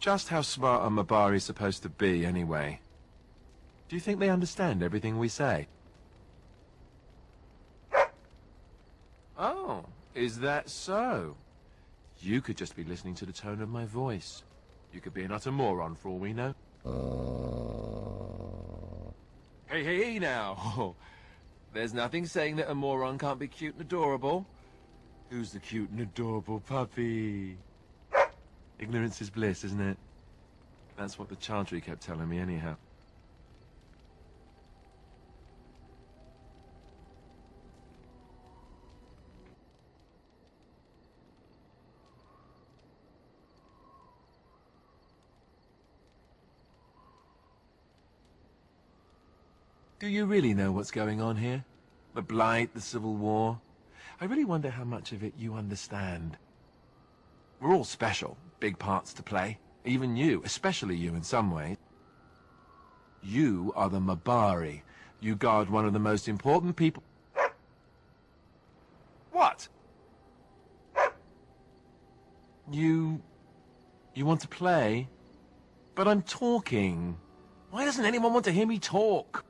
Just how smart are Mabari supposed to be, anyway? Do you think they understand everything we say? Oh, is that so? You could just be listening to the tone of my voice. You could be an utter moron for all we know. Hey, hey, hey now! There's nothing saying that a moron can't be cute and adorable. Who's the cute and adorable puppy? Ignorance is bliss, isn't it? That's what the Chantry kept telling me anyhow. Do you really know what's going on here? The Blight, the Civil War? I really wonder how much of it you understand. We're all special, big parts to play. Even you, especially you in some ways. You are the Mabari. You guard one of the most important people... What? You want to play? But I'm talking. Why doesn't anyone want to hear me talk?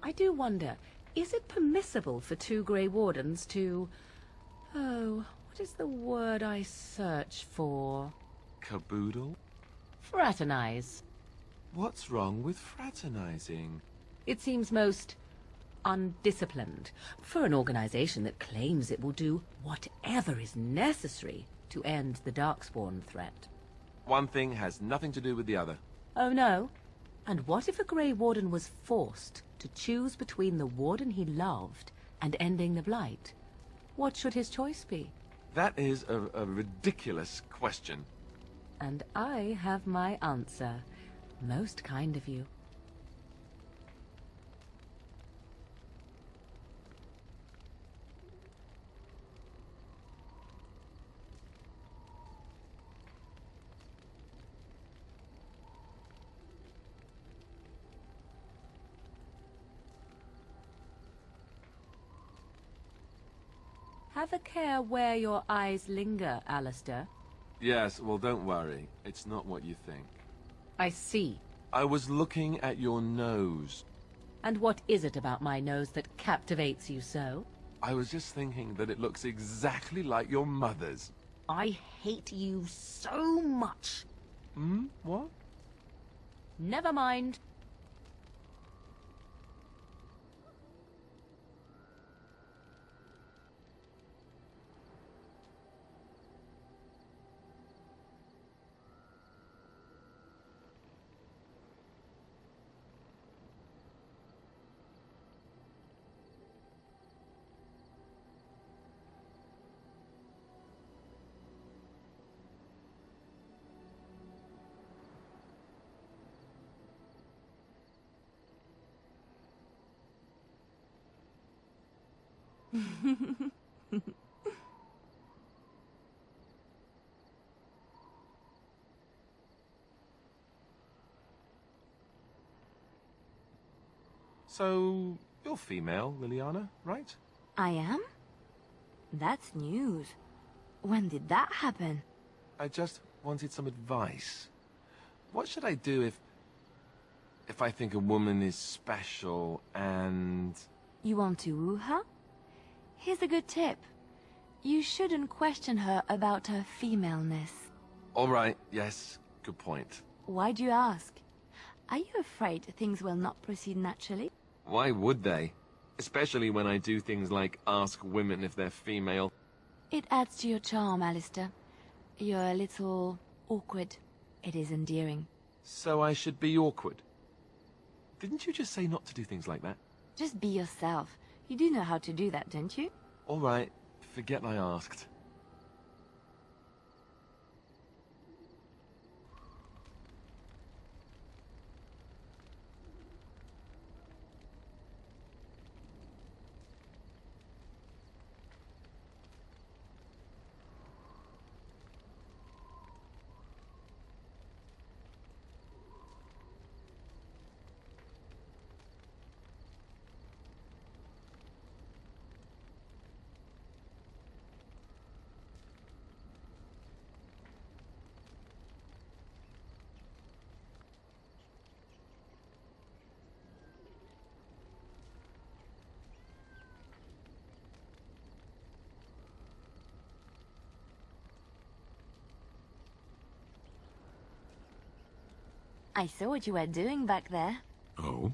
I do wonder, is it permissible for two Grey Wardens to... Oh, what is the word I search for? Caboodle? Fraternize. What's wrong with fraternizing? It seems most undisciplined for an organization that claims it will do whatever is necessary to end the Darkspawn threat. One thing has nothing to do with the other. Oh no? And what if a Grey Warden was forced to choose between the Warden he loved and ending the Blight? What should his choice be? That is a ridiculous question. And I have my answer. Most kind of you. Have a care where your eyes linger, Alistair. Yes, well, don't worry. It's not what you think. I see. I was looking at your nose. And what is it about my nose that captivates you so? I was just thinking that it looks exactly like your mother's. I hate you so much. Hmm? What? Never mind. So, you're female, Liliana, right? I am? That's news. When did that happen? I just wanted some advice. What should I do if I think a woman is special and... You want to woo her? Here's a good tip. You shouldn't question her about her femaleness. All right, yes, good point. Why do you ask? Are you afraid things will not proceed naturally? Why would they? Especially when I do things like ask women if they're female. It adds to your charm, Alistair. You're a little awkward. It is endearing. So I should be awkward? Didn't you just say not to do things like that? Just be yourself. You do know how to do that, don't you? All right, forget I asked. I saw what you were doing back there. Oh?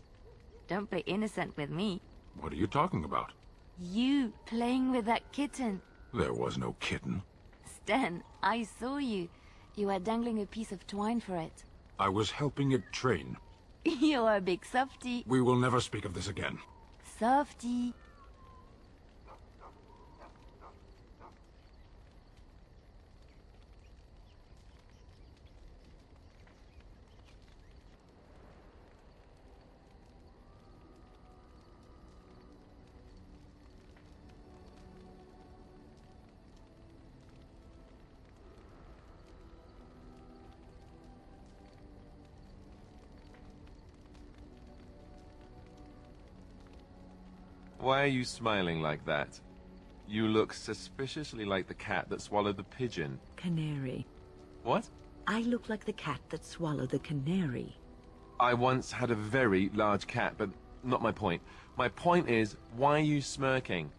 Don't play innocent with me. What are you talking about? You playing with that kitten. There was no kitten. Stan, I saw you. You were dangling a piece of twine for it. I was helping it train. You're a big softy. We will never speak of this again. Softy. Why are you smiling like that? You look suspiciously like the cat that swallowed the pigeon. Canary. What? I look like the cat that swallowed the canary. I once had a very large cat, but not my point. My point is, why are you smirking?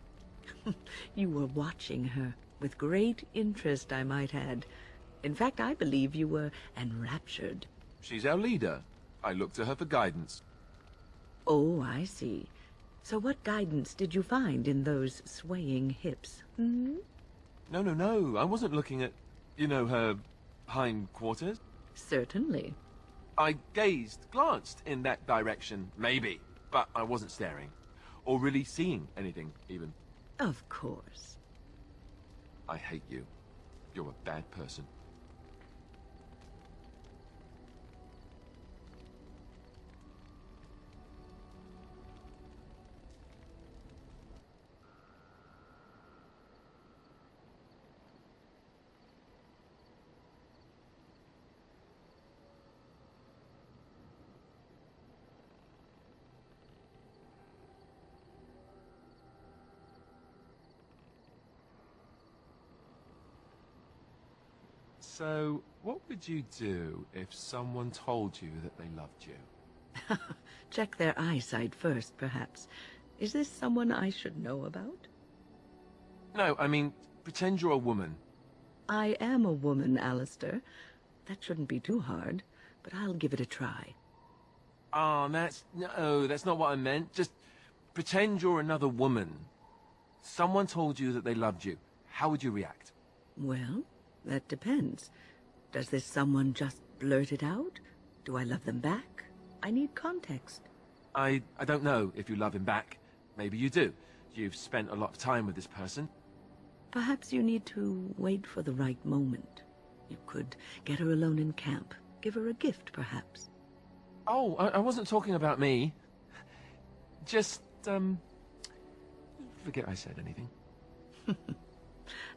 You were watching her, with great interest, I might add. In fact, I believe you were enraptured. She's our leader. I look to her for guidance. Oh, I see. So what guidance did you find in those swaying hips? Hmm? No. I wasn't looking at, her hindquarters. Certainly. I glanced in that direction, maybe, but I wasn't staring. Or really seeing anything, even. Of course. I hate you. You're a bad person. So, what would you do if someone told you that they loved you? Check their eyesight first, perhaps. Is this someone I should know about? No, I mean, pretend you're a woman. I am a woman, Alistair. That shouldn't be too hard, but I'll give it a try. That's not what I meant. Just pretend you're another woman. Someone told you that they loved you. How would you react? Well, that depends. Does this someone just blurt it out? Do I love them back? I need context. I don't know if you love him back. Maybe you do. You've spent a lot of time with this person. Perhaps you need to wait for the right moment. You could get her alone in camp. Give her a gift, perhaps. Oh, I wasn't talking about me. Just, forget I said anything.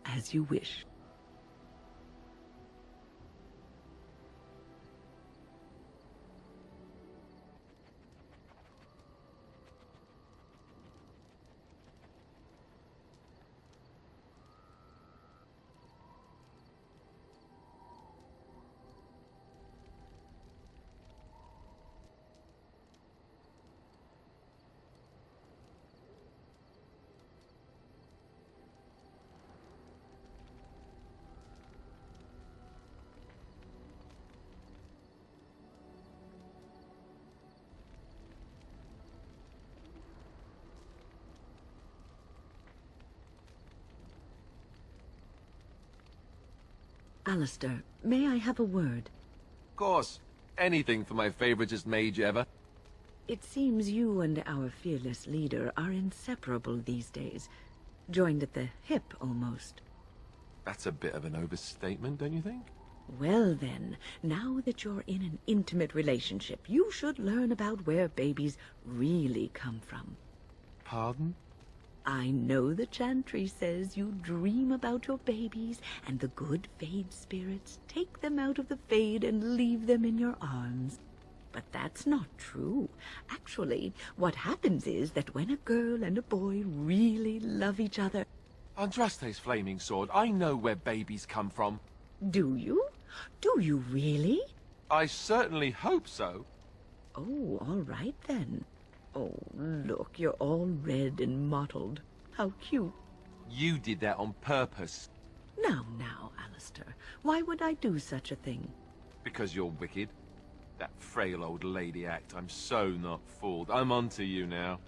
As you wish. Alistair, may I have a word? Of course. Anything for my favoritist mage ever. It seems you and our fearless leader are inseparable these days. Joined at the hip, almost. That's a bit of an overstatement, don't you think? Well then, now that you're in an intimate relationship, you should learn about where babies really come from. Pardon? I know the chantry says you dream about your babies, and the good Fade spirits take them out of the Fade and leave them in your arms. But that's not true. Actually, what happens is that when a girl and a boy really love each other... Andraste's flaming sword, I know where babies come from. Do you? Do you really? I certainly hope so. Oh, all right then. Oh, look, you're all red and mottled. How cute. You did that on purpose. Now, Alistair, why would I do such a thing? Because you're wicked. That frail old lady act, I'm so not fooled. I'm on to you now.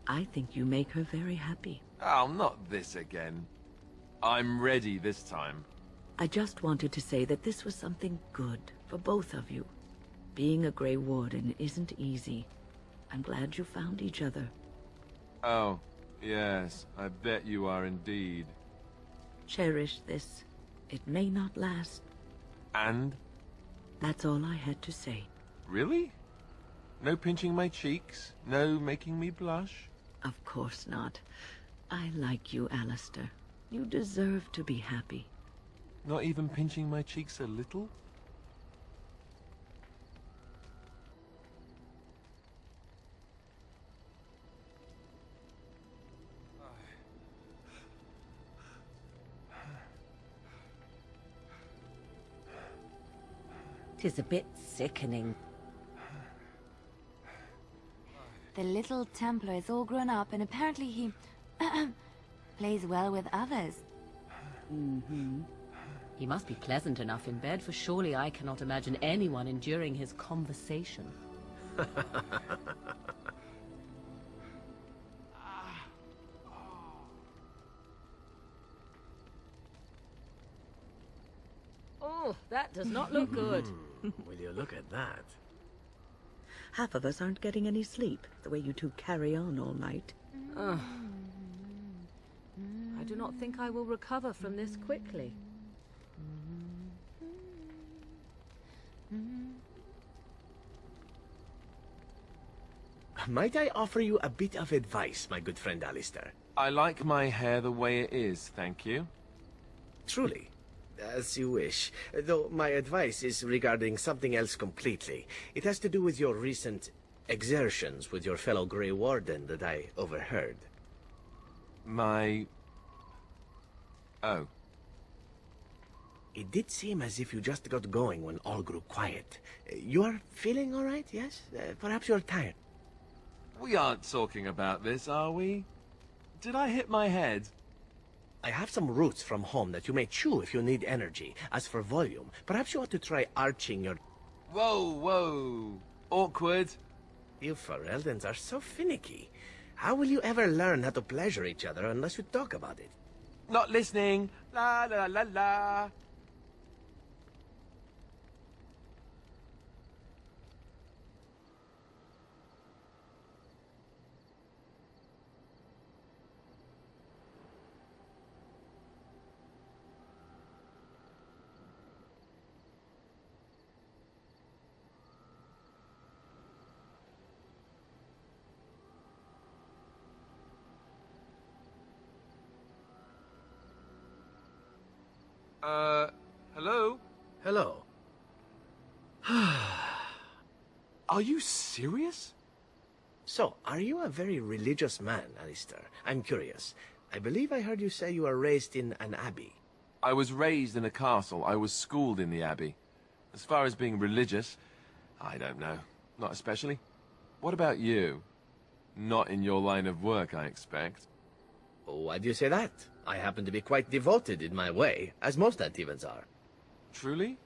I think you make her very happy. Oh, not this again. I'm ready this time. I just wanted to say that this was something good for both of you. Being a Grey Warden isn't easy. I'm glad you found each other. Oh, yes, I bet you are indeed. Cherish this. It may not last. And? That's all I had to say. Really? No pinching my cheeks? No making me blush? Of course not. I like you, Alistair. You deserve to be happy. Not even pinching my cheeks a little? Tis a bit sickening. The little Templar is all grown up, and apparently he plays well with others. Mm-hmm. He must be pleasant enough in bed, for surely I cannot imagine anyone enduring his conversation. Oh, that does not look good. Will you look at that? Half of us aren't getting any sleep, the way you two carry on all night. I do not think I will recover from this quickly. Might I offer you a bit of advice, my good friend Alistair? I like my hair the way it is, thank you. Truly. As you wish. Though my advice is regarding something else completely. It has to do with your recent exertions with your fellow Grey Warden that I overheard. My... Oh. It did seem as if you just got going when all grew quiet. You are feeling all right, yes? Perhaps you're tired. We aren't talking about this, are we? Did I hit my head? I have some roots from home that you may chew if you need energy. As for volume, perhaps you ought to try arching your... Whoa, whoa. Awkward. You Fereldans are so finicky. How will you ever learn how to pleasure each other unless you talk about it? Not listening. La la la la. Hello? Hello. Are you serious? So, are you a very religious man, Alistair? I'm curious. I believe I heard you say you were raised in an abbey. I was raised in a castle. I was schooled in the abbey. As far as being religious, I don't know. Not especially. What about you? Not in your line of work, I expect. Why do you say that? I happen to be quite devoted in my way, as most Antivans are. Truly?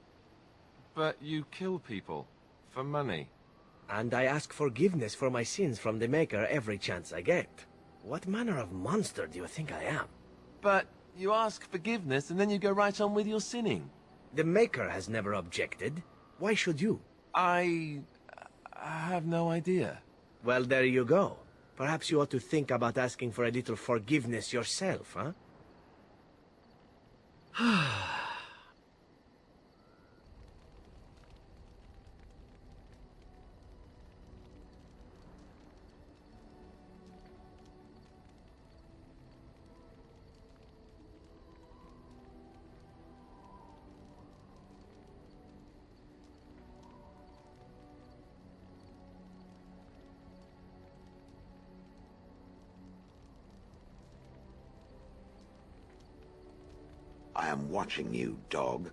But you kill people. For money. And I ask forgiveness for my sins from the Maker every chance I get. What manner of monster do you think I am? But you ask forgiveness and then you go right on with your sinning. The Maker has never objected. Why should you? I have no idea. Well, there you go. Perhaps you ought to think about asking for a little forgiveness yourself, huh? I am watching you, dog.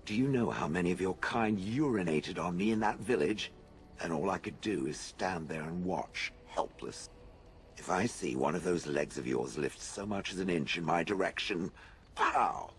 Do you know how many of your kind urinated on me in that village? And all I could do is stand there and watch, helpless. If I see one of those legs of yours lift so much as an inch in my direction, pow!